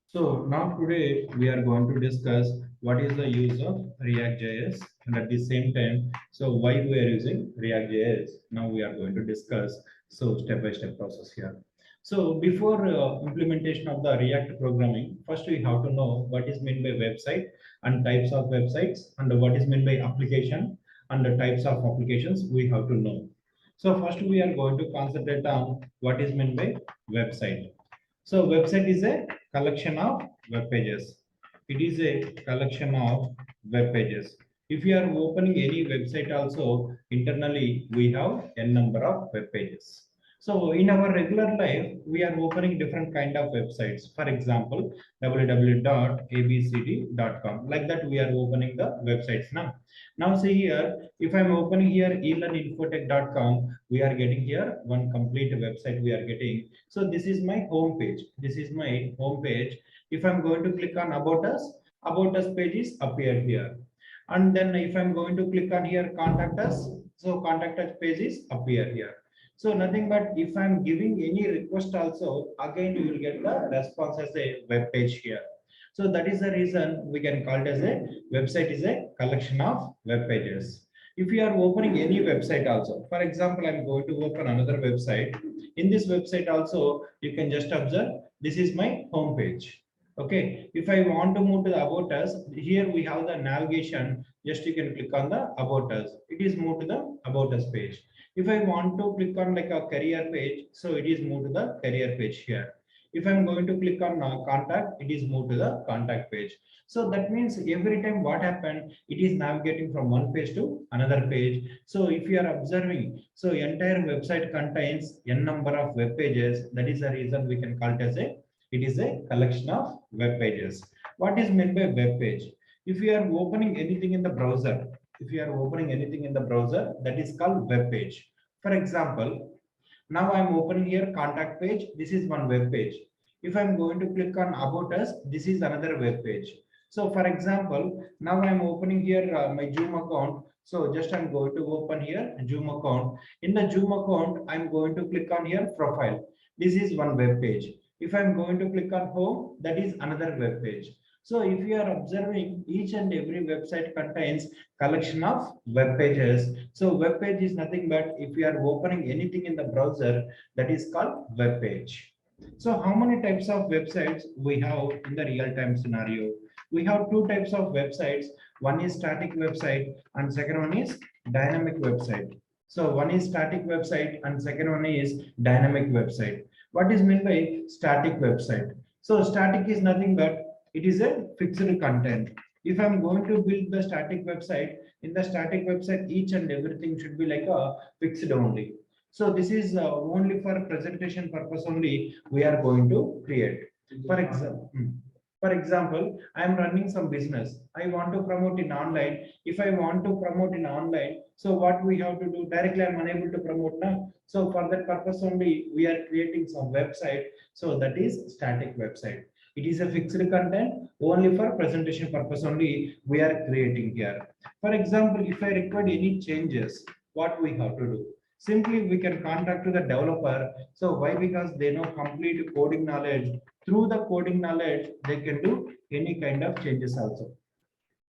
So now today we are going to discuss what is the use of React.js, and at the same time, so why we are using React.js. Now we are going to discuss step-by-step process here. So before implementation of the React programming, first we have to know what is meant by website and types of websites, and what is meant by application and the types of applications we have to know. So first we are going to concentrate on what is meant by website. So website is a collection of web pages. It is a collection of web pages. If you are opening any website also, internally we have n number of web pages. So in our regular life, we are opening different kind of websites. For example, www.abcd.com. Like that, we are opening the websites now. Now see here, if I'm opening here ELearn InfoTech.com, we are getting here one complete website we are getting. So this is my home page. This is my home page. If I'm going to click on About Us page is appear here. And then if I'm going to click on here Contact Us, so Contact Us page is appear here. So nothing but if I'm giving any request also, again you will get the response as a web page here. So that is the reason we can call it as a website is a collection of web pages. If you are opening any website also, for example, I'm going to open another website. In this website also, you can just observe, this is my home page. Okay, if I want to move to the About Us, here we have the navigation, just you can click on the About Us. It is moved to the About Us page. If I want to click on like a career page, so it is moved to the career page here. If I'm going to click on contact, it is moved to the contact page. So that means every time what happened, it is navigating from one page to another page. So if you are observing, so entire website contains n number of web pages. That is the reason we can call it as it is a collection of web pages. What is meant by web page? If you are opening anything in the browser, if you are opening anything in the browser, that is called web page. For example, now I'm opening here contact page. This is one web page. If I'm going to click on About Us, this is another web page. So for example, now I'm opening here my Zoom account. So just I'm going to open here Zoom account. In the Zoom account, I'm going to click on here profile. This is one web page. If I'm going to click on home, that is another web page. So if you are observing, each and every website contains collection of web pages. So web page is nothing but if you are opening anything in the browser, that is called web page. So how many types of websites we have in the real-time scenario? We have two types of websites. One is static website and second one is dynamic website. So one is static website and second one is dynamic website. What is meant by static website? So static is nothing but it is a fixed content. If I'm going to build the static website, in the static website, each and everything should be like a fixed only. So this is only for presentation purpose only we are going to create. For example, I am running some business. I want to promote in online. If I want to promote in online, so what we have to do directly, I'm unable to promote now. So for that purpose only, we are creating some website. So that is static website. It is a fixed content only for presentation purpose only we are creating here. For example, if I require any changes, what we have to do? Simply we can contact to the developer. So why? Because they know complete coding knowledge. Through the coding knowledge, they can do any kind of changes also.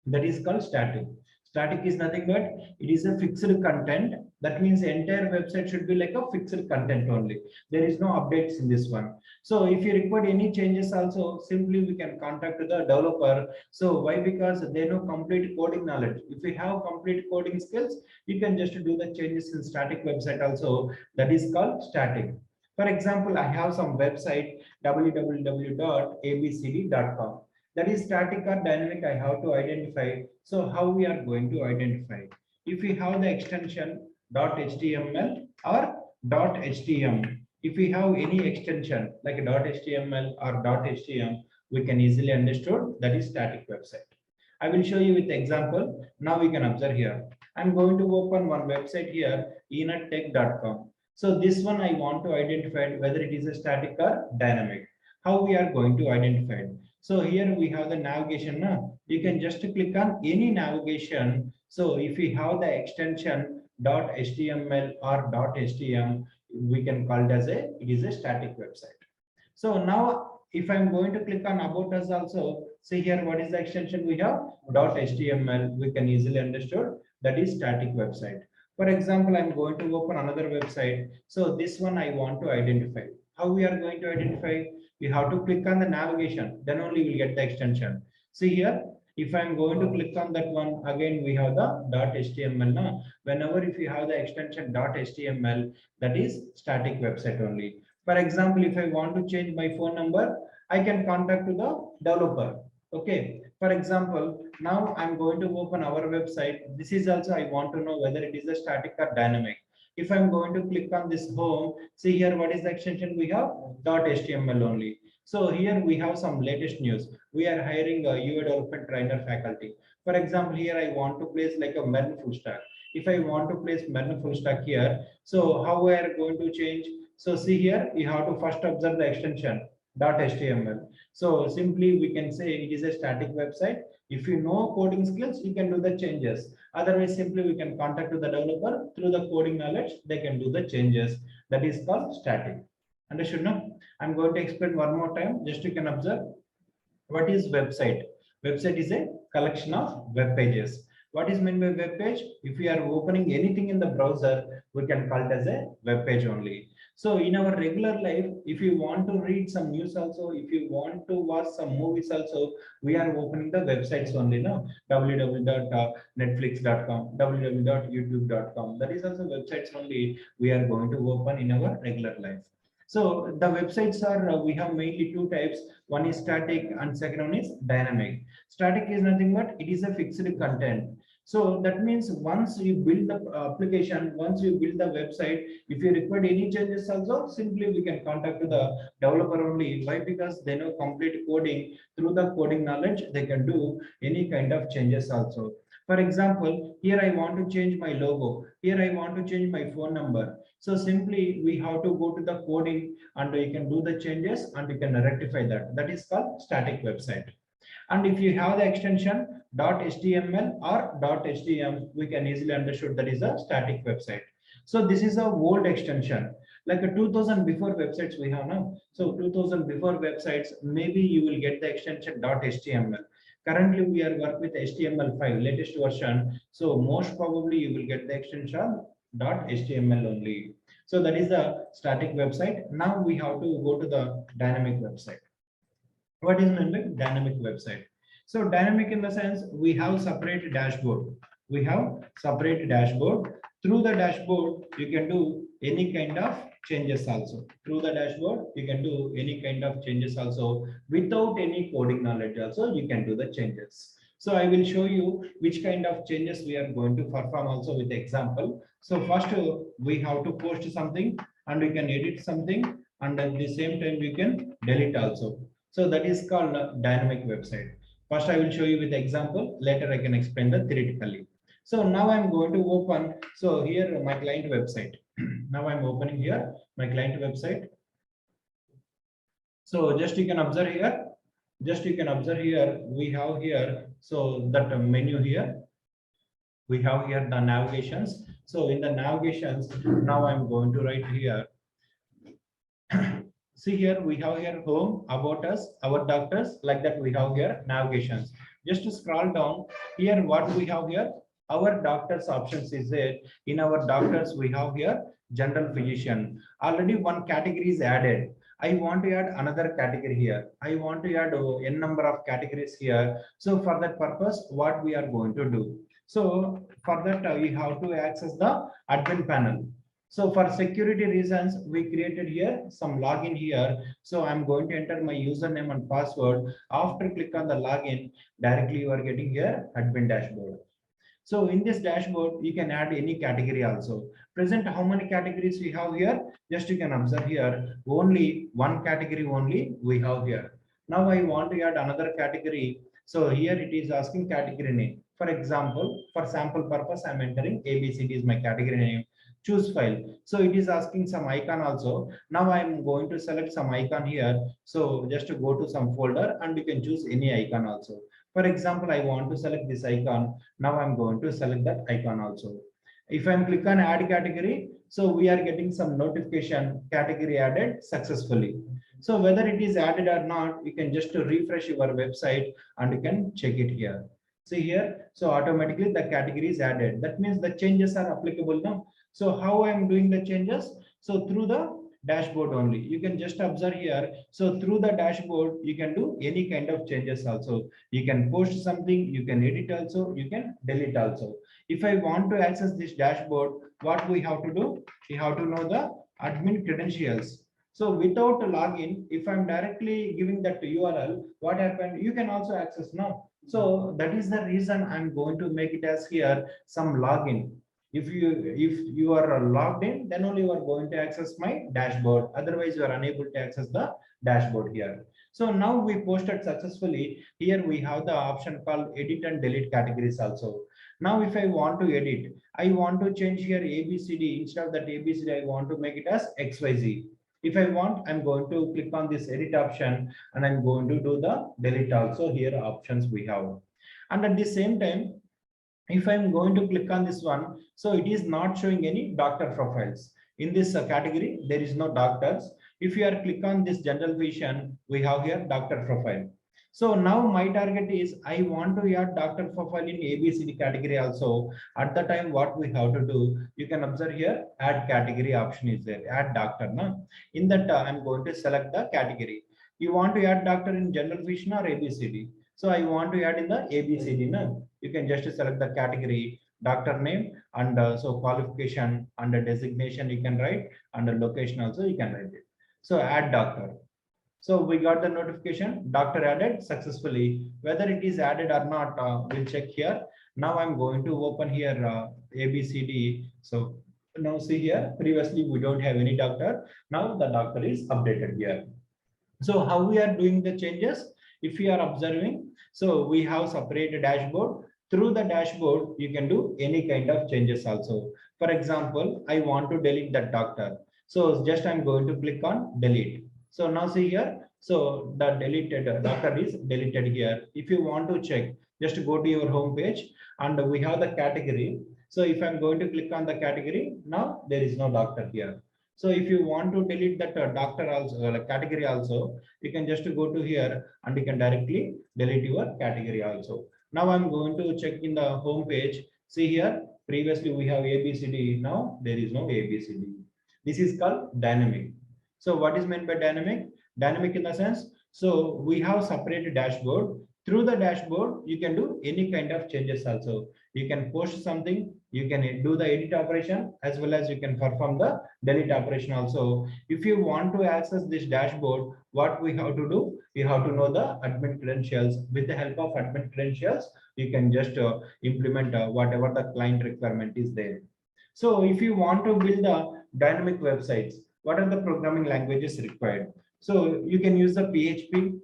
That is called static. Static is nothing but it is a fixed content. That means the entire website should be like a fixed content only. There is no updates in this one. So if you require any changes also, simply we can contact the developer. So why? Because they know complete coding knowledge. If you have complete coding skills, you can just do the changes in static website also. That is called static. For example, I have some website www.abcd.com. That is static or dynamic, I have to identify. So how we are going to identify? If we have the extension .html or .htm, if we have any extension like .html or .htm, we can easily understood that is static website. I will show you with example. Now we can observe here. I'm going to open one website here, enedtech.com. So this one I want to identify whether it is a static or dynamic. How we are going to identify it? So here we have the navigation. You can just click on any navigation. So if we have the extension .html or .htm, we can call it as it is a static website. So now if I'm going to click on about us also, see here what is the extension we have? .html. We can easily understood that is static website. For example, I'm going to open another website. So this one I want to identify. How we are going to identify? We have to click on the navigation, then only we'll get the extension. See here, if I'm going to click on that one, again we have the .html now. Whenever if you have the extension .html, that is static website only. For example, if I want to change my phone number, I can contact to the developer. Okay. For example, now I'm going to open our website. This is also I want to know whether it is a static or dynamic. If I'm going to click on this home, see here what is the extension we have? .html only. So here we have some latest news. We are hiring a UI development trainer faculty. For example, here I want to place like a MERN full stack. If I want to place MERN full stack here, so how we are going to change? So see here, you have to first observe the extension .html. So simply we can say it is a static website. If you know coding skills, you can do the changes. Otherwise, simply we can contact to the developer through the coding knowledge. They can do the changes. That is called static. Understood? No? I'm going to explain one more time. Just you can observe. What is website? Website is a collection of web pages. What is meant by web page? If we are opening anything in the browser, we can call it as a web page only. So in our regular life, if you want to read some news also, if you want to watch some movies also, we are opening the websites only now. www.netflix.com, www.youtube.com. That is also websites only we are going to open in our regular life. So the websites are, we have mainly two types. One is static and second one is dynamic. Static is nothing but it is a fixed content. So that means once you build the application, once you build the website, if you require any changes also, simply we can contact to the developer only. Why? Because they know complete coding. Through the coding knowledge, they can do any kind of changes also. For example, here I want to change my logo. Here I want to change my phone number. So simply we have to go to the coding and you can do the changes and you can rectify that. That is called static website. And if you have the extension .html or .htm, we can easily understood that is a static website. So this is a old extension, like a 2000 before websites we have now. So 2000 before websites, maybe you will get the extension .html. Currently, we are working with HTML5 latest version. So most probably you will get the extension .html only. So that is the static website. Now we have to go to the dynamic website. What is meant by dynamic website? So dynamic in the sense we have separate dashboard. We have separate dashboard. Through the dashboard, you can do any kind of changes also. Through the dashboard, you can do any kind of changes also. Without any coding knowledge also, you can do the changes. So I will show you which kind of changes we are going to perform also with the example. So first we have to post something and we can edit something and at the same time we can delete also. So that is called a dynamic website. First, I will show you with the example. Later, I can explain that theoretically. So now I'm going to open. So here my client website. Now I'm opening here my client website. So just you can observe here. Just you can observe here. We have here. So that menu here. We have here the navigations. So in the navigations, now I'm going to write here. See here, we have here home, about us, our doctors, like that we have here navigations. Just to scroll down here, what we have here, our doctors options is there. In our doctors, we have here general physician. Already one category is added. I want to add another category here. I want to add n number of categories here. So for that purpose, what we are going to do? So for that, we have to access the admin panel. So for security reasons, we created here some login here. So I'm going to enter my username and password. After click on the login, directly you are getting here admin dashboard. So in this dashboard, you can add any category also. Present how many categories we have here? Just you can observe here, only one category only we have here. Now I want to add another category. So here it is asking category name. For example, for sample purpose, I'm entering ABCD is my category name. Choose file. So it is asking some icon also. Now I'm going to select some icon here. So just to go to some folder and you can choose any icon also. For example, I want to select this icon. Now I'm going to select that icon also. If I'm click on add category, so we are getting some notification category added successfully. So whether it is added or not, you can just refresh your website and you can check it here. See here, so automatically the category is added. That means the changes are applicable now. So how I am doing the changes? So through the dashboard only. You can just observe here. So through the dashboard, you can do any kind of changes also. You can post something, you can edit also, you can delete also. If I want to access this dashboard, what we have to do? We have to know the admin credentials. So without a login, if I'm directly giving that URL, what happened? You can also access now. So that is the reason I'm going to make it as here some login. If you are logged in, then only you are going to access my dashboard. Otherwise, you are unable to access the dashboard here. So now we posted successfully. Here we have the option called edit and delete categories also. Now, if I want to edit, I want to change here ABCD. Instead of that ABCD, I want to make it as XYZ. If I want, I'm going to click on this edit option and I'm going to do the delete also. Here options we have. And at the same time, if I'm going to click on this one, so it is not showing any doctor profiles. In this category, there is no doctors. If you are click on this general vision, we have here doctor profile. So now my target is I want to add doctor profile in ABCD category also. At the time, what we have to do, you can observe here, add category option is there, add doctor. No? In that, I'm going to select the category. You want to add doctor in general vision or ABCD. So I want to add in the ABCD. No? You can just select the category, doctor name, and so qualification under designation you can write, under location also you can write it. So add doctor. So we got the notification, doctor added successfully. Whether it is added or not, we'll check here. Now I'm going to open here ABCD. So now see here, previously we don't have any doctor. Now the doctor is updated here. So how we are doing the changes? If you are observing, so we have separated dashboard. Through the dashboard, you can do any kind of changes also. For example, I want to delete that doctor. So just I'm going to click on delete. So now see here, so the deleted doctor is deleted here. If you want to check, just go to your home page and we have the category. So if I'm going to click on the category, now there is no doctor here. So if you want to delete that doctor also, category also, you can just go to here and you can directly delete your category also. Now I'm going to check in the home page. See here, previously we have ABCD. Now there is no ABCD. This is called dynamic. So what is meant by dynamic? Dynamic in the sense, so we have separated dashboard. Through the dashboard, you can do any kind of changes also. You can post something, you can do the edit operation, as well as you can perform the delete operation also. If you want to access this dashboard, what we have to do? We have to know the admin credentials. With the help of admin credentials, you can just implement whatever the client requirement is there. So if you want to build the dynamic websites, what are the programming languages required? So you can use the PHP,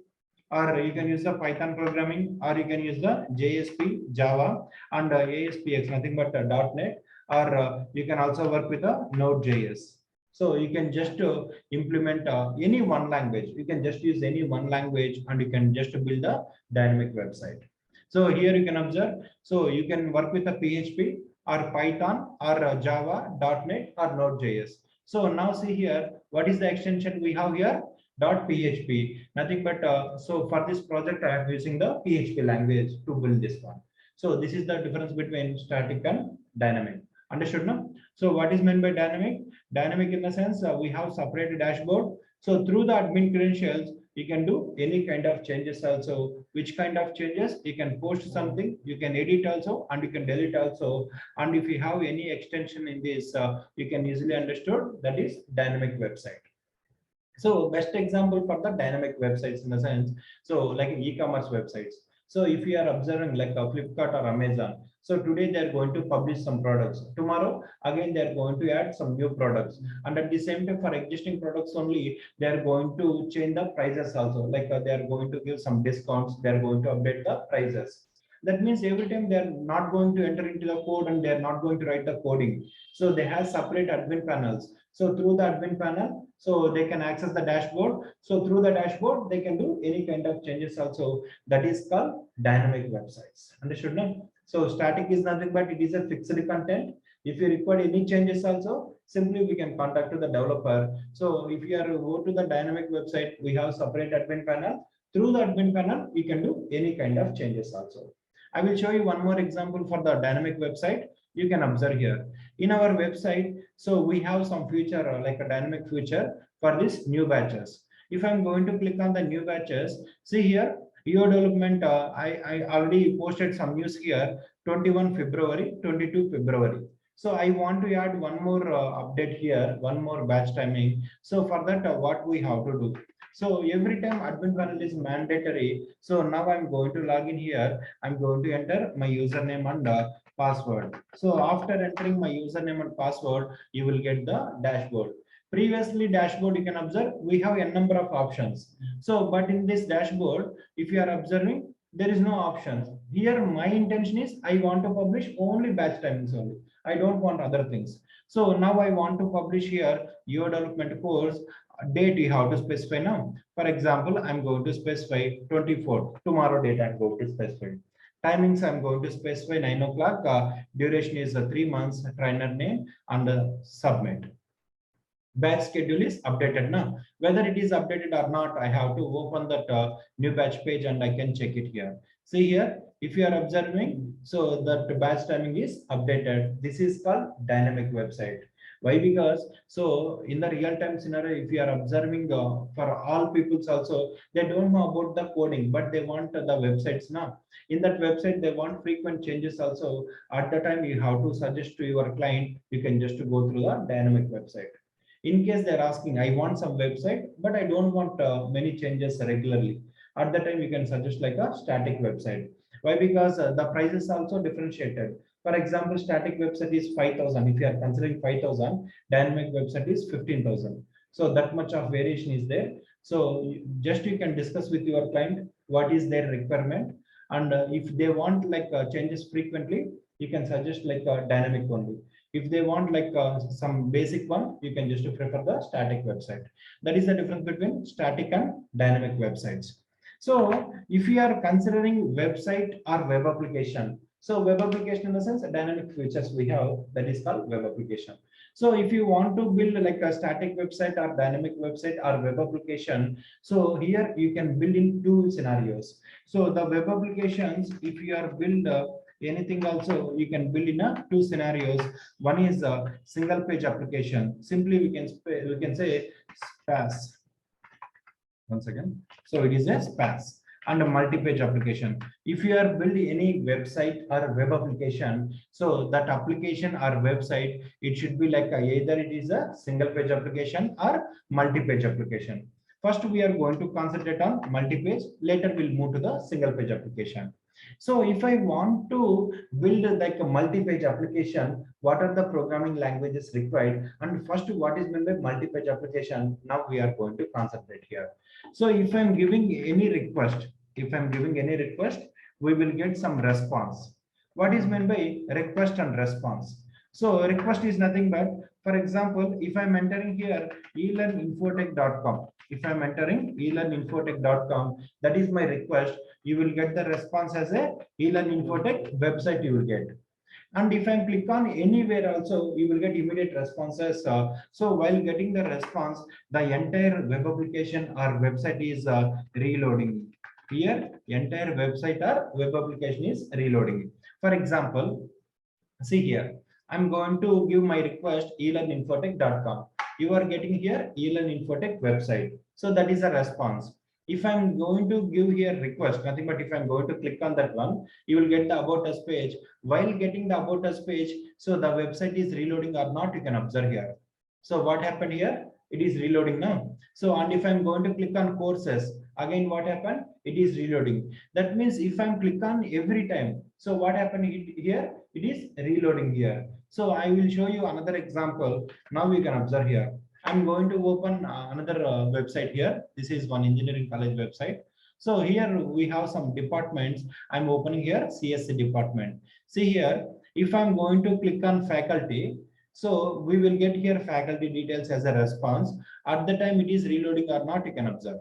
or you can use the Python programming, or you can use the JSP, Java, and ASPX, nothing but .NET, or you can also work with a Node.js. So you can just implement any one language. You can just use any one language and you can just build a dynamic website. So here you can observe, so you can work with a PHP or Python or Java, .NET or Node.js. So now see here, what is the extension we have here? .php, nothing but so for this project I am using the PHP language to build this one. So this is the difference between static and dynamic. Understood now? So what is meant by dynamic? Dynamic in the sense we have separated dashboard. So through the admin credentials, you can do any kind of changes also. Which kind of changes? You can post something, you can edit also, and you can delete also. And if you have any extension in this, you can easily understood that is dynamic website. So best example for the dynamic websites in the sense, so like e-commerce websites. So if you are observing like a Flipkart or Amazon, so today they are going to publish some products. Tomorrow, again, they are going to add some new products. And at the same time, for existing products only, they are going to change the prices also. Like they are going to give some discounts. They are going to update the prices. That means every time they are not going to enter into the code and they are not going to write the coding. So they have separate admin panels. So through the admin panel, so they can access the dashboard. So through the dashboard, they can do any kind of changes also. That is called dynamic websites. Understood now? So static is nothing but it is a fixed content. If you require any changes also, simply we can contact to the developer. So if you are go to the dynamic website, we have separate admin panel. Through the admin panel, you can do any kind of changes also. I will show you one more example for the dynamic website. You can observe here in our website. So we have some feature like a dynamic feature for this new batches. If I'm going to click on the new batches, see here, your development, I already posted some news here, 21 February, 22 February. So I want to add one more update here, one more batch timing. So for that, what we have to do? So every time admin panel is mandatory. So now I'm going to log in here. I'm going to enter my username and password. So after entering my username and password, you will get the dashboard. Previously dashboard, you can observe we have a number of options. So but in this dashboard, if you are observing, there is no options here. My intention is I want to publish only batch timings only. I don't want other things. So now I want to publish here your development course date. You have to specify now. For example, I'm going to specify 24th, tomorrow date. I'm going to specify timings. I'm going to specify 9 o'clock. Duration is 3 months. Trainer name and submit. Batch schedule is updated now. Whether it is updated or not, I have to open that new batch page and I can check it here. See here, if you are observing, so that batch timing is updated. This is called dynamic website. Why? Because so in the real-time scenario, if you are observing for all peoples also, they don't know about the coding, but they want the websites now. In that website, they want frequent changes also. At the time, you have to suggest to your client, you can just go through the dynamic website. In case they're asking, I want some website, but I don't want many changes regularly. At that time, you can suggest like a static website. Why? Because the price is also differentiated. For example, static website is 5,000. If you are considering 5,000, dynamic website is 15,000. So that much of variation is there. So just you can discuss with your client what is their requirement, and if they want like changes frequently, you can suggest like dynamic only. If they want like some basic one, you can just prefer the static website. That is the difference between static and dynamic websites. So if you are considering website or web application, so web application in the sense dynamic features we have, that is called web application. So if you want to build like a static website or dynamic website or web application, so here you can build in two scenarios. So the web applications, if you are build anything also, you can build in a two scenarios. One is a single page application. Simply we can say SPAS. Once again, so it is a SPAS and a multi-page application. If you are building any website or web application, so that application or website, it should be like either it is a single page application or multi-page application. First, we are going to concentrate on multi-page. Later, we'll move to the single page application. So if I want to build like a multi-page application, what are the programming languages required? And first, what is meant by multi-page application? Now we are going to concentrate here. So if I'm giving any request, we will get some response. What is meant by request and response? So request is nothing but, for example, if I'm entering here ELearnInfoTech.com, if I'm entering ELearnInfoTech.com, that is my request. You will get the response as a ELearn InfoTech website you will get. And if I click on anywhere also, you will get immediate responses. So while getting the response, the entire web application or website is reloading. Here, entire website or web application is reloading. For example, see here, I'm going to give my request ELearnInfoTech.com. You are getting here ELearn InfoTech website. So that is a response. If I'm going to give here request, nothing but if I'm going to click on that one, you will get the about us page. While getting the about us page, so the website is reloading or not, you can observe here. So what happened here? It is reloading now. So and if I'm going to click on courses, again what happened? It is reloading. That means if I'm click on every time, so what happened here? It is reloading here. So I will show you another example. Now we can observe here. I'm going to open another website here. This is one engineering college website. So here we have some departments. I'm opening here CSC department. See here, if I'm going to click on faculty, so we will get here faculty details as a response. At the time it is reloading or not, you can observe.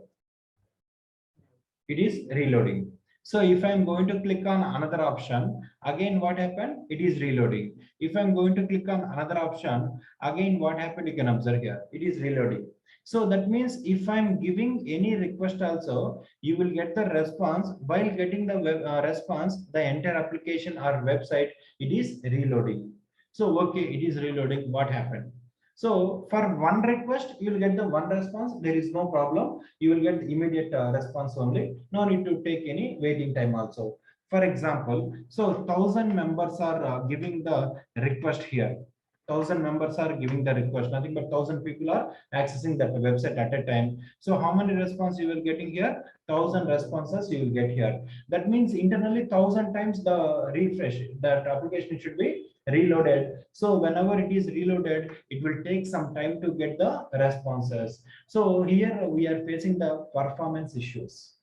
It is reloading. So if I'm going to click on another option, again what happened? It is reloading. If I'm going to click on another option, again what happened? You can observe here. It is reloading. So that means if I'm giving any request also, you will get the response. While getting the response, the entire application or website, it is reloading. So okay, it is reloading. What happened? So for one request, you will get the one response. There is no problem. You will get the immediate response only. No need to take any waiting time also. For example, so 1,000 members are giving the request here. 1,000 members are giving the request. Nothing but 1,000 people are accessing that website at a time. So how many responses you will getting here? 1,000 responses you will get here. That means internally 1,000 times the refresh. That application should be reloaded. So whenever it is reloaded, it will take some time to get the responses. So here we are facing the performance issues.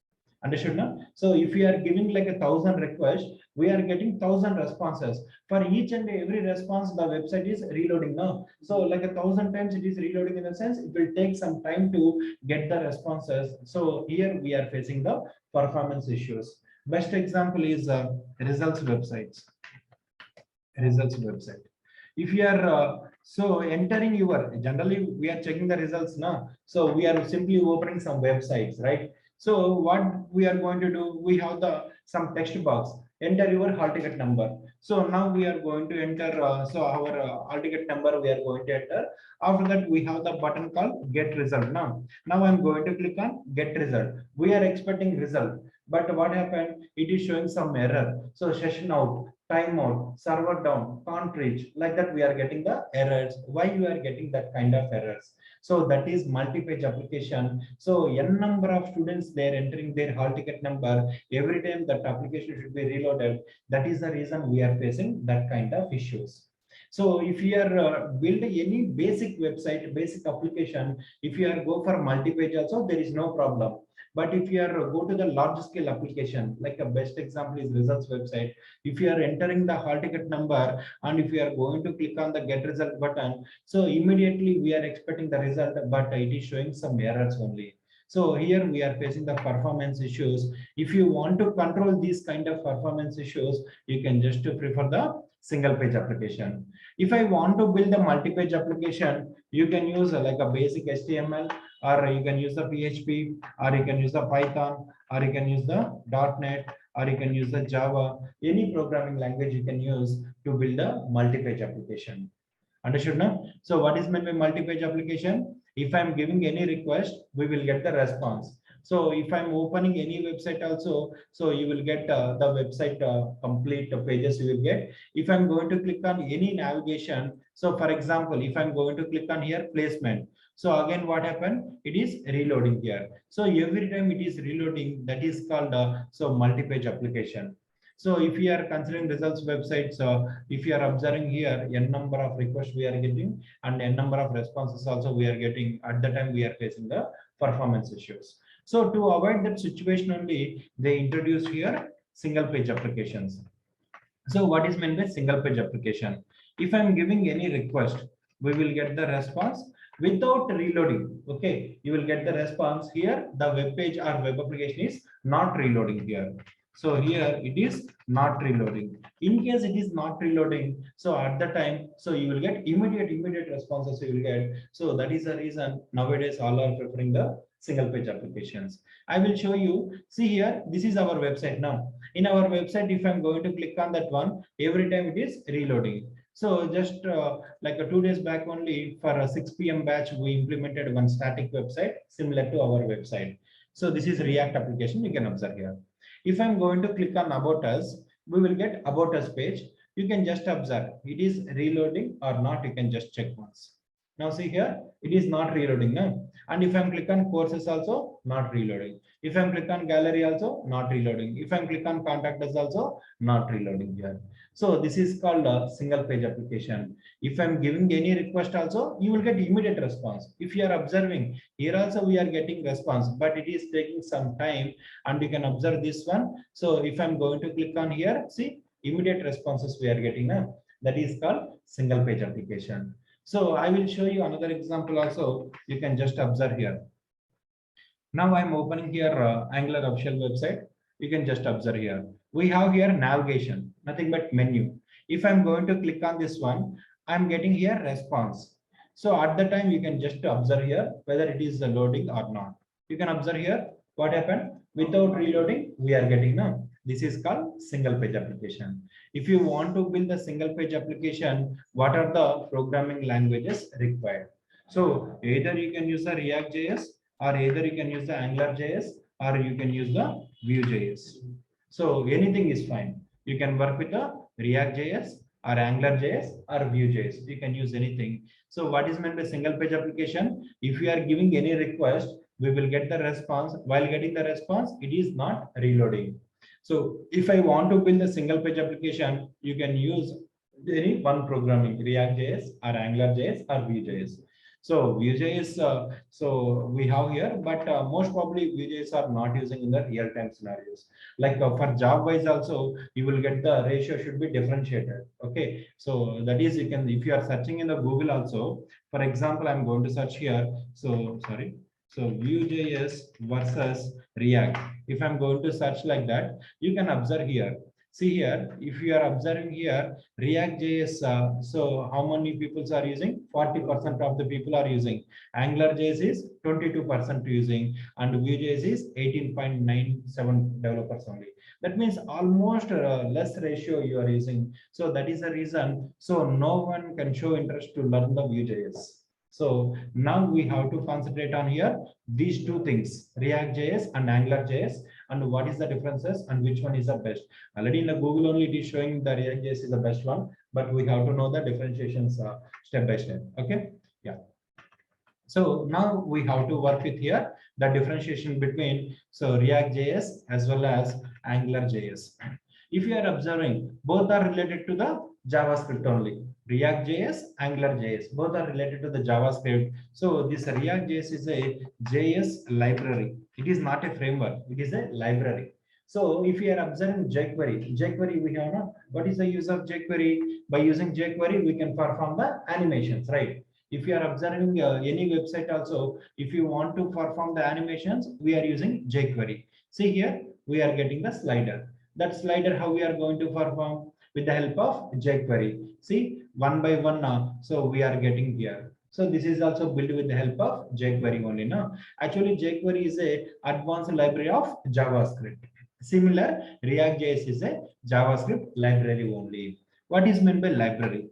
Understood now? So if we are giving like 1,000 requests, we are getting 1,000 responses. For each and every response, the website is reloading now. So like 1,000 times it is reloading, in a sense, it will take some time to get the responses. So here we are facing the performance issues. Best example is results websites. Results website. If you are so entering your, generally we are checking the results now. So we are simply opening some websites, right? So what we are going to do, we have the some text box, enter your hall ticket number. So now we are going to enter, so our hall ticket number we are going to enter. After that, we have the button called get result. Now I'm going to click on get result. We are expecting result, but what happened? It is showing some error. So session out, timeout, server down, can't reach. Like that, we are getting the errors. Why you are getting that kind of errors? So that is multi-page application. So n number of students they're entering their hall ticket number. Every time that application should be reloaded. That is the reason we are facing that kind of issues. So if you are build any basic website, basic application, if you are go for multi-page also, there is no problem. But if you are go to the large scale application, like a best example is results website. If you are entering the hall ticket number and if you are going to click on the get result button, so immediately we are expecting the result, but it is showing some errors only. So here we are facing the performance issues. If you want to control these kind of performance issues, you can just prefer the single page application. If I want to build a multi-page application, you can use like a basic HTML, or you can use the PHP, or you can use the Python, or you can use the .NET, or you can use the Java. Any programming language you can use to build a multi-page application. Understood now? So what is meant by multi-page application? If I'm giving any request, we will get the response. So if I'm opening any website also, so you will get the website complete pages you will get. If I'm going to click on any navigation, so for example, if I'm going to click on here placement, so again what happened? It is reloading here. So every time it is reloading, that is called so multi-page application. So if you are considering results websites, if you are observing here, n number of requests we are getting and n number of responses also we are getting, at the time we are facing the performance issues. So to avoid that situation only, they introduced here single page applications. So what is meant by single page application? If I'm giving any request, we will get the response without reloading. Okay, you will get the response here. The web page or web application is not reloading here. So here it is not reloading. In case it is not reloading, so at the time, so you will get immediate responses you will get. So that is the reason nowadays all are preferring the single page applications. I will show you. See here, this is our website now. In our website, if I'm going to click on that one, every time it is reloading. So just like 2 days back only, for a 6 p.m. batch, we implemented one static website similar to our website. So this is React application. You can observe here. If I'm going to click on About Us, we will get About Us page. You can just observe it is reloading or not. You can just check once. Now see here, it is not reloading now. And if I'm click on courses also, not reloading. If I'm click on gallery also, not reloading. If I'm click on contact us also, not reloading here. So this is called a single page application. If I'm giving any request also, you will get immediate response. If you are observing here also, we are getting response, but it is taking some time, and you can observe this one. So if I'm going to click on here, see immediate responses we are getting now. That is called single page application. So I will show you another example also. You can just observe here. Now I'm opening here Angular official website. You can just observe here. We have here navigation, nothing but menu. If I'm going to click on this one, I'm getting here response. So at the time, you can just observe here whether it is loading or not. You can observe here what happened without reloading. We are getting now. This is called single page application. If you want to build a single page application, what are the programming languages required? So either you can use the React.js, or either you can use the AngularJS, or you can use the Vue.js. So anything is fine. You can work with the React.js or AngularJS or Vue.js. You can use anything. So what is meant by single page application? If you are giving any request, we will get the response. While getting the response, it is not reloading. So if I want to build a single page application, you can use any one programming, React.js or AngularJS or Vue.js. So Vue.js, so we have here, but most probably Vue.js are not using in the real-time scenarios. Like for job wise also, you will get the ratio should be differentiated. Okay, so that is, you can, if you are searching in the Google also, for example, I'm going to search here. So sorry. So Vue.js versus React. If I'm going to search like that, you can observe here. See here, if you are observing here, React.js, so how many people are using? 40% of the people are using. AngularJS is 22% using, and Vue.js is 18.97 developers only. That means almost less ratio you are using. So that is the reason. So no one can show interest to learn the Vue.js. So now we have to concentrate on here these two things, React.js and AngularJS, and what is the differences and which one is the best. Already in the Google only it is showing the React.js is the best one, but we have to know the differentiations step by step. Okay, yeah. So now we have to work with here the differentiation between React.js as well as AngularJS. If you are observing, both are related to the JavaScript only. React.js, AngularJS, both are related to the JavaScript. So this React.js is a JS library. It is not a framework. It is a library. So if you are observing jQuery we have now. What is the use of jQuery? By using jQuery, we can perform the animations, right? If you are observing any website also, if you want to perform the animations, we are using jQuery. See here, we are getting the slider. That slider, how we are going to perform? With the help of jQuery. See, one by one now. So we are getting here. So this is also built with the help of jQuery only now. Actually, jQuery is a advanced library of JavaScript. Similar, React.js is a JavaScript library only. What is meant by library?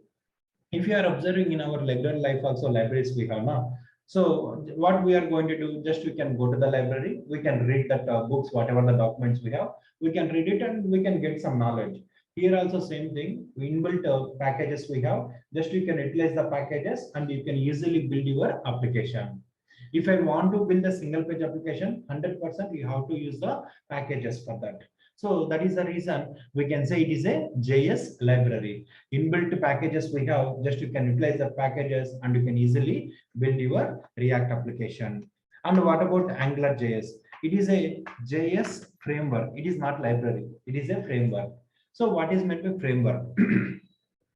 If you are observing in our library life also, libraries we have now. So what we are going to do, just we can go to the library, we can read that books, whatever the documents we have, we can read it and we can get some knowledge. Here also same thing, we inbuilt packages we have, just you can utilize the packages and you can easily build your application. If I want to build a single page application, 100% you have to use the packages for that. So that is the reason we can say it is a JS library. Inbuilt packages we have, just you can utilize the packages and you can easily build your React application. And what about AngularJS? It is a JS framework. It is not library. It is a framework. So what is meant by framework?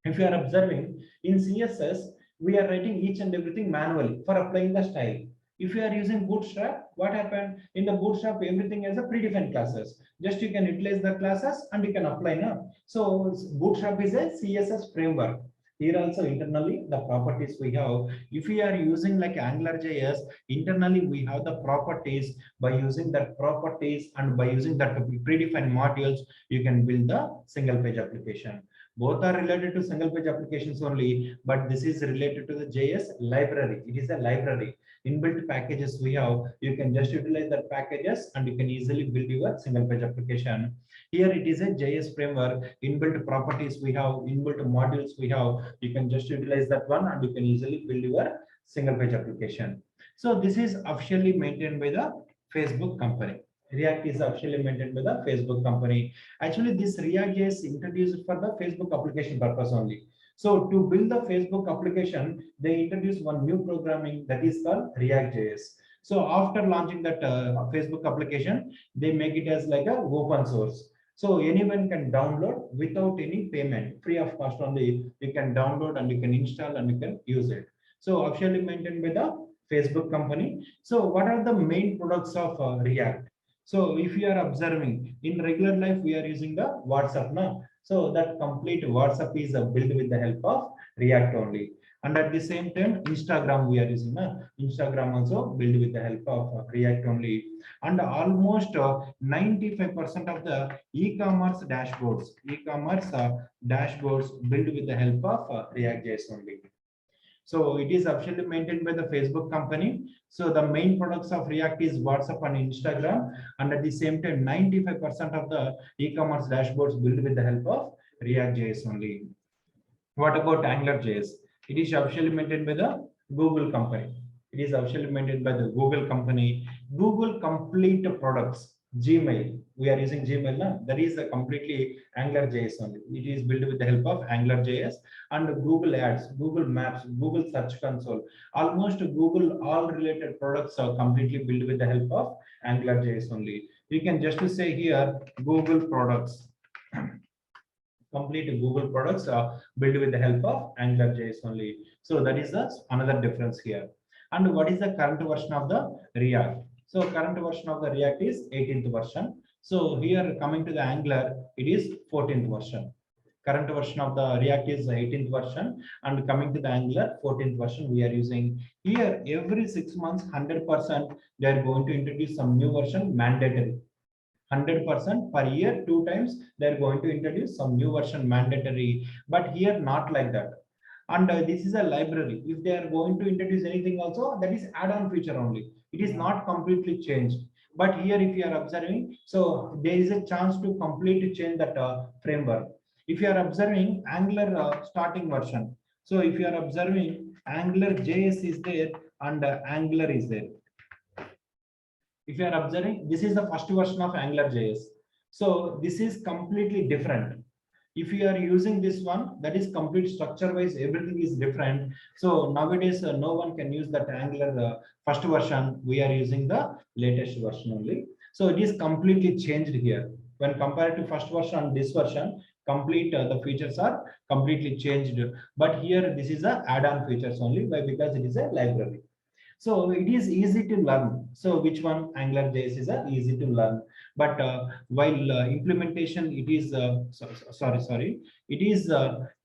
If you are observing in CSS, we are writing each and everything manually for applying the style. If you are using Bootstrap, what happened? In the Bootstrap, everything has a predefined classes. Just you can utilize the classes and you can apply now. So Bootstrap is a CSS framework. Here also internally the properties we have. If we are using like AngularJS, internally we have the properties. By using that properties and by using that predefined modules, you can build the single page application. Both are related to single page applications only, but this is related to the JS library. It is a library. Inbuilt packages we have, you can just utilize the packages and you can easily build your single page application. Here it is a JS framework, inbuilt properties we have, inbuilt modules we have, you can just utilize that one and you can easily build your single page application. So this is officially maintained by the Facebook company. React is officially maintained by the Facebook company. Actually, this React.js is introduced for the Facebook application purpose only. So to build the Facebook application, they introduced one new programming that is called React.js. So after launching that Facebook application, they make it as like a open source. So anyone can download without any payment, free of cost only. You can download and you can install and you can use it. So officially maintained by the Facebook company. So what are the main products of React? So if you are observing in regular life, we are using the WhatsApp now. So that complete WhatsApp is built with the help of React only. And at the same time, Instagram we are using. Instagram also built with the help of React only. And almost 95% of the e-commerce dashboards built with the help of React.js only. So it is officially maintained by the Facebook company. So the main products of React is WhatsApp and Instagram. And at the same time, 95% of the e-commerce dashboards built with the help of React.js only. What about AngularJS? It is officially maintained by the Google company. It is officially maintained by the Google company. Google complete products. Gmail. We are using Gmail now. That is a completely AngularJS only. It is built with the help of AngularJS and Google Ads, Google Maps, Google Search Console. Almost Google all related products are completely built with the help of AngularJS only. You can just say here Google products. Complete Google products are built with the help of AngularJS only. So that is the another difference here. And what is the current version of the React? So current version of the React is 18th version. So here coming to the Angular, it is 14th version. Current version of the React is 18th version, and coming to the Angular 14th version we are using. Here every 6 months 100% they are going to introduce some new version mandatory. 100% per year, 2 times they're going to introduce some new version mandatory, but here not like that. And this is a library. If they are going to introduce anything also, that is add-on feature only. It is not completely changed. But here if you are observing, so there is a chance to completely change that framework. If you are observing Angular starting version, so if you are observing Angular JS is there and Angular is there. If you are observing, this is the first version of AngularJS. So this is completely different. If you are using this one, that is complete structure wise, everything is different. So nowadays, no one can use that Angular first version. We are using the latest version only. So it is completely changed here. When compared to first version and this version, complete the features are completely changed. But here, this is a add-on features only. Why? Because it is a library. So it is easy to learn. So which one? AngularJS is easy to learn. But while implementation, it is it is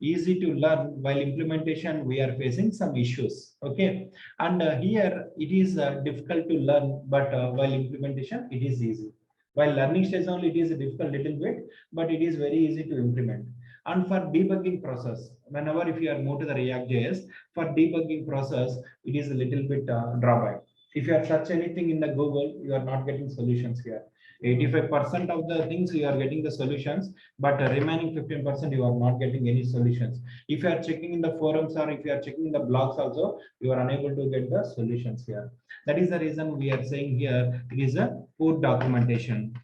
easy to learn. While implementation, we are facing some issues. Okay, and here it is difficult to learn, but while implementation, it is easy. While learning stage only, it is difficult little bit, but it is very easy to implement. And for debugging process, whenever if you are moved to the React.js, for debugging process, it is a little bit drawback. If you are search anything in the Google, you are not getting solutions here. 85% of the things you are getting the solutions, but remaining 15% you are not getting any solutions. If you are checking in the forums or if you are checking in the blogs also, you are unable to get the solutions here. That is the reason we are saying here it is a poor documentation.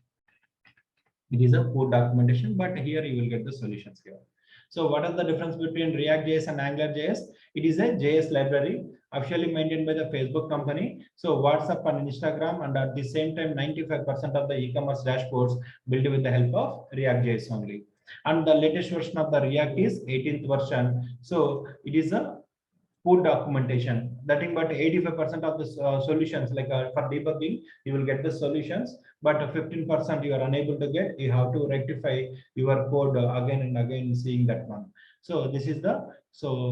It is a poor documentation, but here you will get the solutions here. So what is the difference between React.js and AngularJS? It is a JS library officially maintained by the Facebook company. So WhatsApp and Instagram, and at the same time, 95% of the e-commerce dashboards built with the help of React.js only. And the latest version of the React is 18th version. So it is a poor documentation. Nothing but 85% of the solutions, like for debugging, you will get the solutions, but 15% you are unable to get. You have to rectify your code again and again, seeing that one. So this is the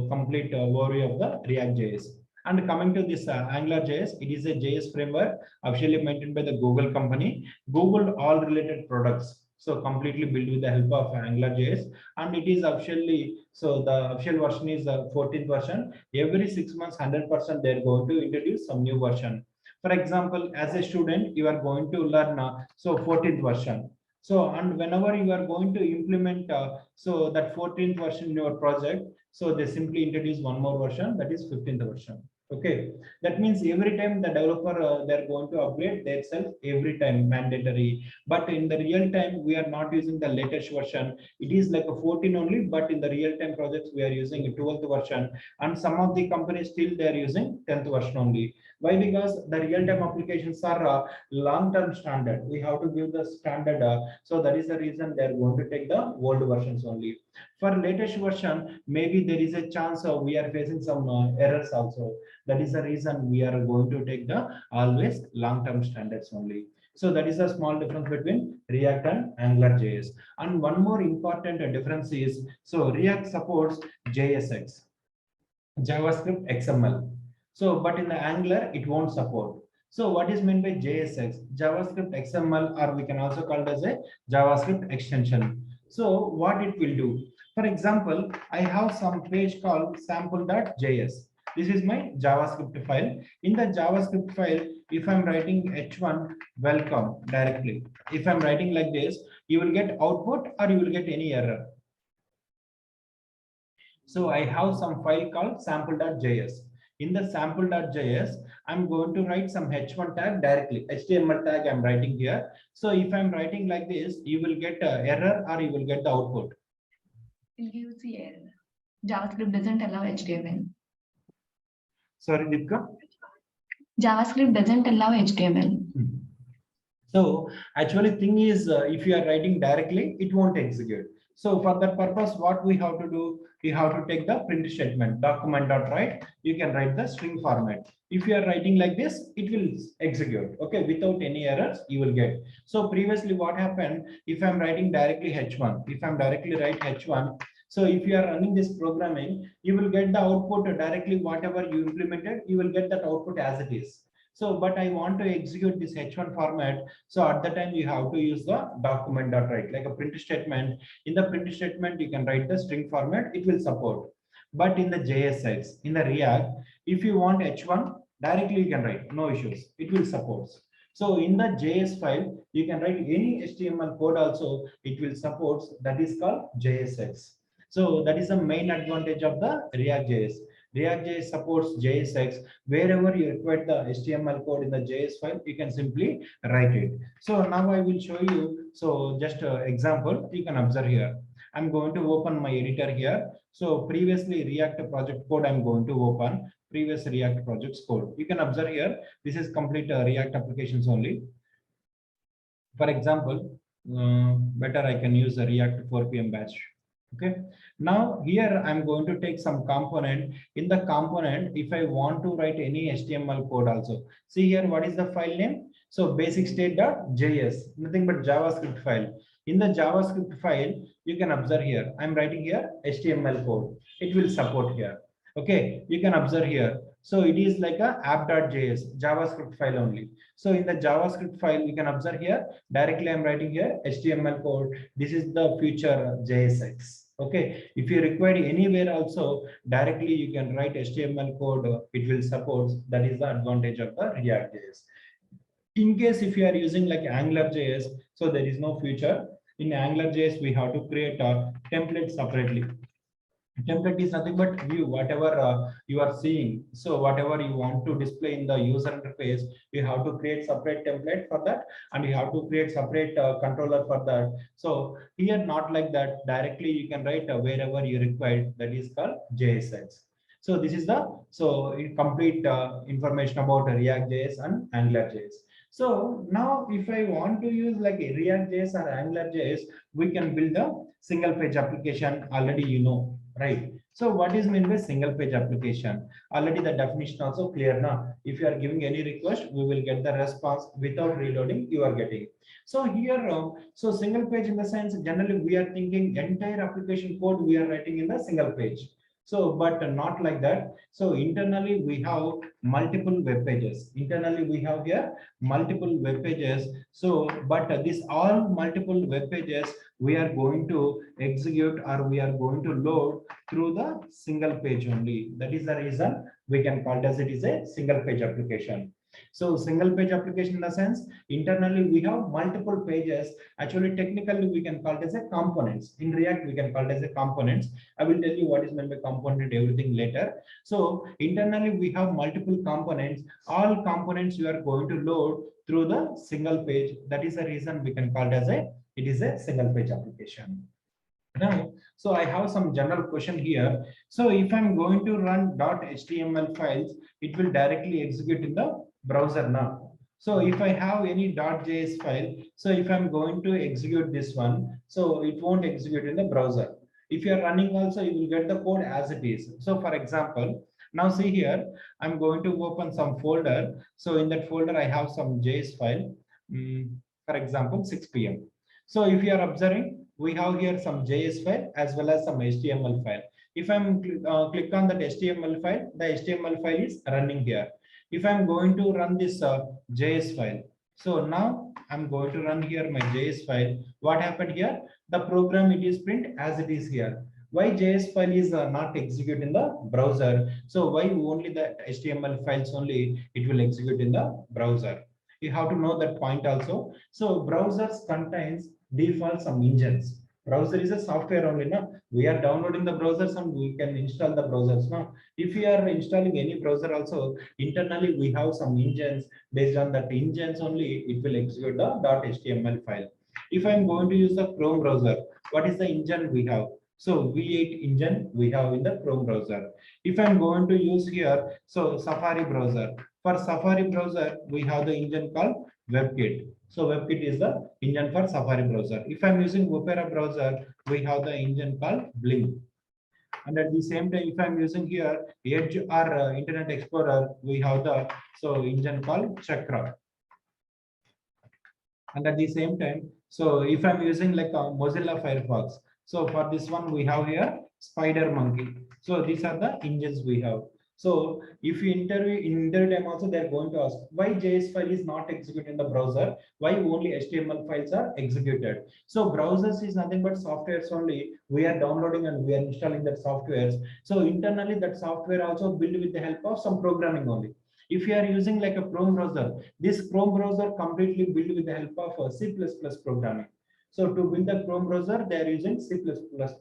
complete overview of the React.js. And coming to this AngularJS, it is a JS framework officially maintained by the Google company. Google all related products. So completely built with the help of AngularJS, and it is officially, so the official version is the 14th version. Every 6 months, 100% they're going to introduce some new version. For example, as a student, you are going to learn 14th version. So, and whenever you are going to implement so that 14th version in your project, so they simply introduce one more version, that is 15th version. Okay, that means every time the developer they're going to upgrade themselves every time mandatory. But in the real time, we are not using the latest version. It is like a 14 only, but in the real time projects, we are using a 12th version. And some of the companies still they are using 10th version only. Why? Because the real time applications are long-term standard. We have to give the standard. So that is the reason they are going to take the old versions only. For latest version, maybe there is a chance we are facing some errors also. That is the reason we are going to take the always long-term standards only. So that is a small difference between React and AngularJS. And one more important difference is, so React supports JSX, JavaScript XML. So, but in the Angular, it won't support. So what is meant by JSX? JavaScript XML, or we can also call it as a JavaScript extension. So what it will do? For example, I have some page called sample.js. This is my JavaScript file. In the JavaScript file, if I'm writing h1 welcome directly, if I'm writing like this, you will get output or you will get any error. So I have some file called sample.js. In the sample.js, I'm going to write some h1 tag directly. HTML tag I'm writing here. So if I'm writing like this, you will get an error or you will get the output. It gives the error. JavaScript doesn't allow HTML. Sorry, Deepika? JavaScript doesn't allow HTML. So actually thing is, if you are writing directly, it won't execute. So for that purpose, what we have to do, we have to take the print statement, document.write. You can write the string format. If you are writing like this, it will execute. Okay, without any errors, you will get. So previously, what happened if I'm writing directly h1? If I'm directly write h1, so if you are running this programming, you will get the output directly. Whatever you implemented, you will get that output as it is. So, but I want to execute this h1 format. So at the time you have to use the document.write, like a print statement. In the print statement, you can write the string format, it will support. But in the JSX, in the React, if you want h1, directly you can write, no issues, it will support. So in the JS file, you can write any HTML code also, it will support, that is called JSX. So that is the main advantage of the React.js. React.js supports JSX. Wherever you require the HTML code in the JS file, you can simply write it. So now I will show you. So just an example, you can observe here. I'm going to open my editor here. So previously React project code, I'm going to open previous React projects code. You can observe here, this is complete React applications only. For example, better I can use the React 4 p.m. batch. Okay, now here I'm going to take some component. In the component, if I want to write any HTML code also, see here, what is the file name? So basic state.js, nothing but JavaScript file. In the JavaScript file, you can observe here, I'm writing here HTML code. It will support here. Okay, you can observe here. So it is like a app.js JavaScript file only. So in the JavaScript file, you can observe here, directly I'm writing here HTML code. This is the future JSX. Okay, if you require anywhere also, directly you can write HTML code, it will support. That is the advantage of the React.js. In case if you are using like AngularJS, so there is no future. In AngularJS, we have to create a template separately. Template is nothing but view, whatever you are seeing. So whatever you want to display in the user interface, you have to create separate template for that, and you have to create separate controller for that. So here, not like that. Directly you can write wherever you require. That is called JSX. So this is the complete information about React.js and AngularJS. So now if I want to use like a React.js or AngularJS, we can build a single page application. Already you know, right? So what is meant by single page application? Already the definition also clear now. If you are giving any request, we will get the response without reloading, you are getting. So here, so single page in the sense, generally we are thinking entire application code we are writing in the single page. So, but not like that. So internally we have multiple web pages. Internally we have here multiple web pages. So, but this all multiple web pages we are going to execute, or we are going to load through the single page only. That is the reason we can call it as it is a single page application. So single page application in the sense, internally we have multiple pages. Actually, technically we can call it as a components. In React, we can call it as a components. I will tell you what is meant by component, everything later. So internally we have multiple components. All components you are going to load through the single page. That is the reason we can call it as it is a single page application. Now, so I have some general question here. So if I'm going to run .html files, it will directly execute in the browser now. So if I have any .js file, so if I'm going to execute this one, so it won't execute in the browser. If you are running also, you will get the code as it is. So for example, now see here, I'm going to open some folder. So in that folder, I have some JS file. for example, 6 p.m. So if you are observing, we have here some JS file as well as some HTML file. If I'm click on that HTML file, the HTML file is running here. If I'm going to run this JS file, so now I'm going to run here my JS file. What happened here? The program it is print as it is here. Why JS file is not execute in the browser? So why only the HTML files only it will execute in the browser? You have to know that point also. So browsers contains default some engines. Browser is a software only, no? We are downloading the browsers and we can install the browsers, no? If you are installing any browser also, internally we have some engines. Based on that engines only, it will execute the .html file. If I'm going to use the Chrome browser, what is the engine we have? So V8 engine we have in the Chrome browser. If I'm going to use here, so Safari browser. For Safari browser, we have the engine called WebKit. So WebKit is the engine for Safari browser. If I'm using Opera browser, we have the engine called Blink. And at the same time, if I'm using here Edge or Internet Explorer, we have the engine called 𝐶𝐿. And at the same time, so if I'm using like a Mozilla Firefox, so for this one we have here SpiderMonkey. So these are the engines we have. So if you interview in interview time also, they're going to ask why JS file is not executed in the browser, why only HTML files are executed. So browsers is nothing but softwares only. We are downloading and we are installing that softwares. So internally that software also built with the help of some programming only. If you are using like a Chrome browser, this Chrome browser completely built with the help of C++ programming. So to build the Chrome browser, they are using C++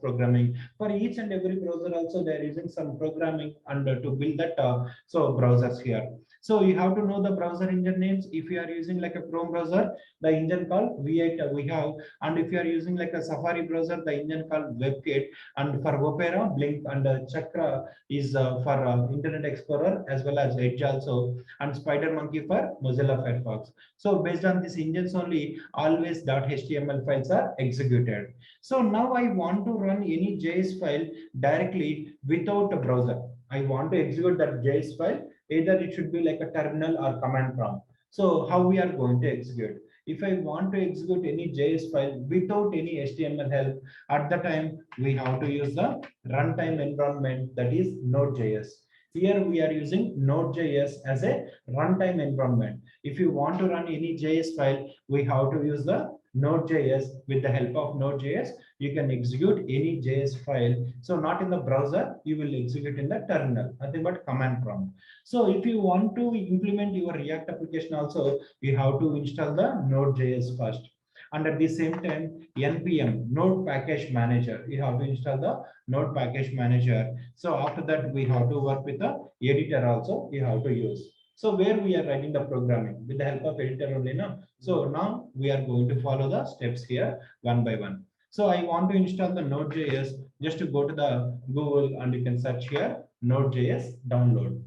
programming. For each and every browser also, they are using some programming and to build that browsers here. So you have to know the browser engine names. If you are using like a Chrome browser, the engine called V8 we have. And if you are using like a Safari browser, the engine called WebKit. And for Opera, Blink and 𝐶𝐿 is for Internet Explorer as well as Edge also. And SpiderMonkey for Mozilla Firefox. So based on these engines only, always .html files are executed. So now I want to run any JS file directly without a browser. I want to execute that JS file. Either it should be like a terminal or command prompt. So how we are going to execute? If I want to execute any JS file without any HTML help, at the time we have to use the runtime environment, that is Node.js. Here we are using Node.js as a runtime environment. If you want to run any JS file, we have to use the Node.js. With the help of Node.js, you can execute any JS file. So not in the browser, you will execute in the terminal, nothing but command prompt. So if you want to implement your React application also, you have to install the Node.js first. And at the same time, npm node package manager, you have to install the node package manager. So after that, we have to work with the editor also, you have to use. So where we are writing the programming with the help of editor only now. So now we are going to follow the steps here one by one. So I want to install the Node.js. Just to go to the Google and you can search here Node.js download.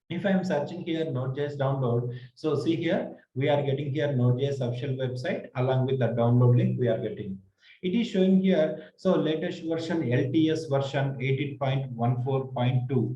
If I am searching here Node.js download, so see here we are getting here Node.js official website along with the download link we are getting. It is showing here, so latest version LTS version 18.14.2.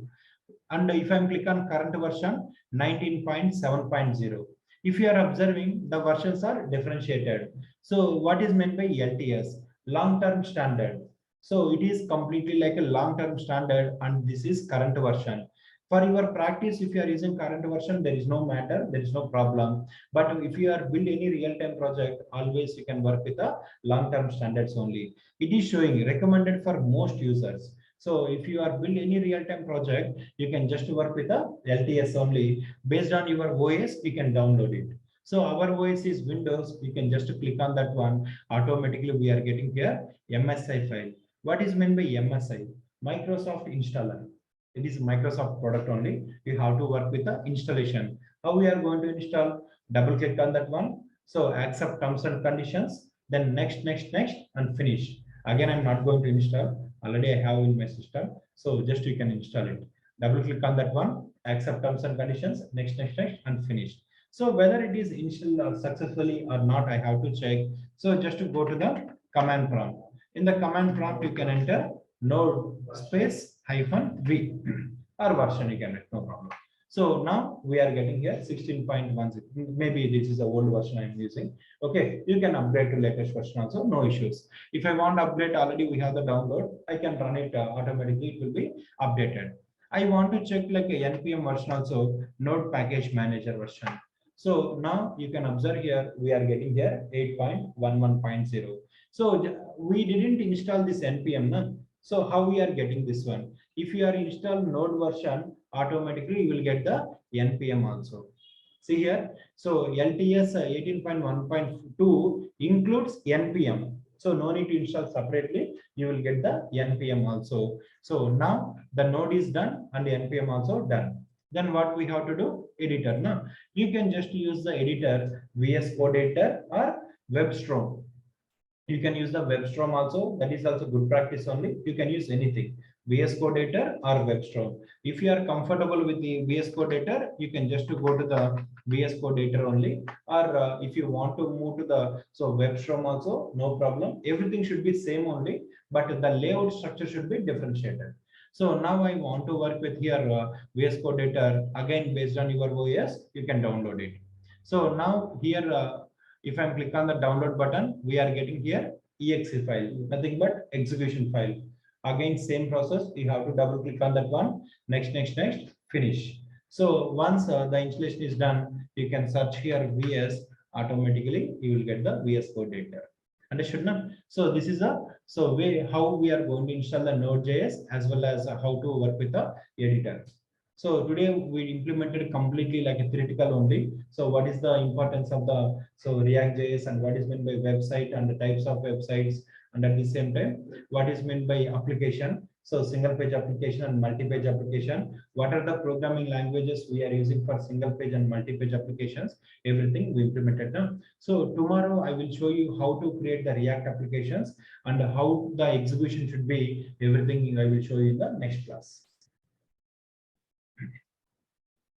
And if I'm click on current version 19.7.0. If you are observing, the versions are differentiated. So what is meant by LTS? Long-term standard. So it is completely like a long-term standard, and this is current version. For your practice, if you are using current version, there is no matter, there is no problem. But if you are building any real-time project, always you can work with the long-term standards only. It is showing recommended for most users. So if you are building any real-time project, you can just work with the LTS only. Based on your OS, you can download it. So our OS is Windows. You can just click on that one. Automatically, we are getting here MSI file. What is meant by MSI? Microsoft installer. It is Microsoft product only. You have to work with the installation. How we are going to install? Double click on that one. So accept terms and conditions. Then next, and finish. Again, I'm not going to install. Already I have in my system. So just you can install it. Double click on that one. Accept terms and conditions. Next, and finish. So whether it is installed successfully or not, I have to check. So just to go to the command prompt. In the command prompt, you can enter node space -v or version, you can write, no problem. So now we are getting here 16.10. Maybe this is the old version I'm using. Okay, you can upgrade to latest version also, no issues. If I want to update, already we have the download, I can run it automatically, it will be updated. I want to check like a npm version also, node package manager version. So now you can observe here, we are getting here 8.11.0. So we didn't install this npm, no? So how we are getting this one? If you are install node version, automatically you will get the npm also. See here, so LTS 18.1.2 includes npm. So no need to install separately, you will get the npm also. So now the node is done and the npm also done. Then what we have to do? Editor. Now you can just use the editor, VS Code editor or WebStorm. You can use the WebStorm also. That is also good practice only. You can use anything, VS Code editor or WebStorm. If you are comfortable with the VS Code editor, you can just go to the VS Code editor only. Or if you want to move to the WebStorm also, no problem. Everything should be same only, but the layout structure should be differentiated. So now I want to work with here VS Code editor. Again, based on your OS, you can download it. So now here, if I click on the download button, we are getting here exe file, nothing but execution file. Again, same process. You have to double click on that one. Next, finish. So once the installation is done, you can search here VS. Automatically, you will get the VS Code editor. Understood now? So this is a way how we are going to install the Node.js as well as how to work with the editor. So today we implemented completely like a theoretical only. So what is the importance of the React.js and what is meant by website and the types of websites, and at the same time what is meant by application. So single page application and multi-page application. What are the programming languages we are using for single page and multi-page applications? Everything we implemented now. So tomorrow I will show you how to create the React applications and how the execution should be. Everything I will show you in the next class.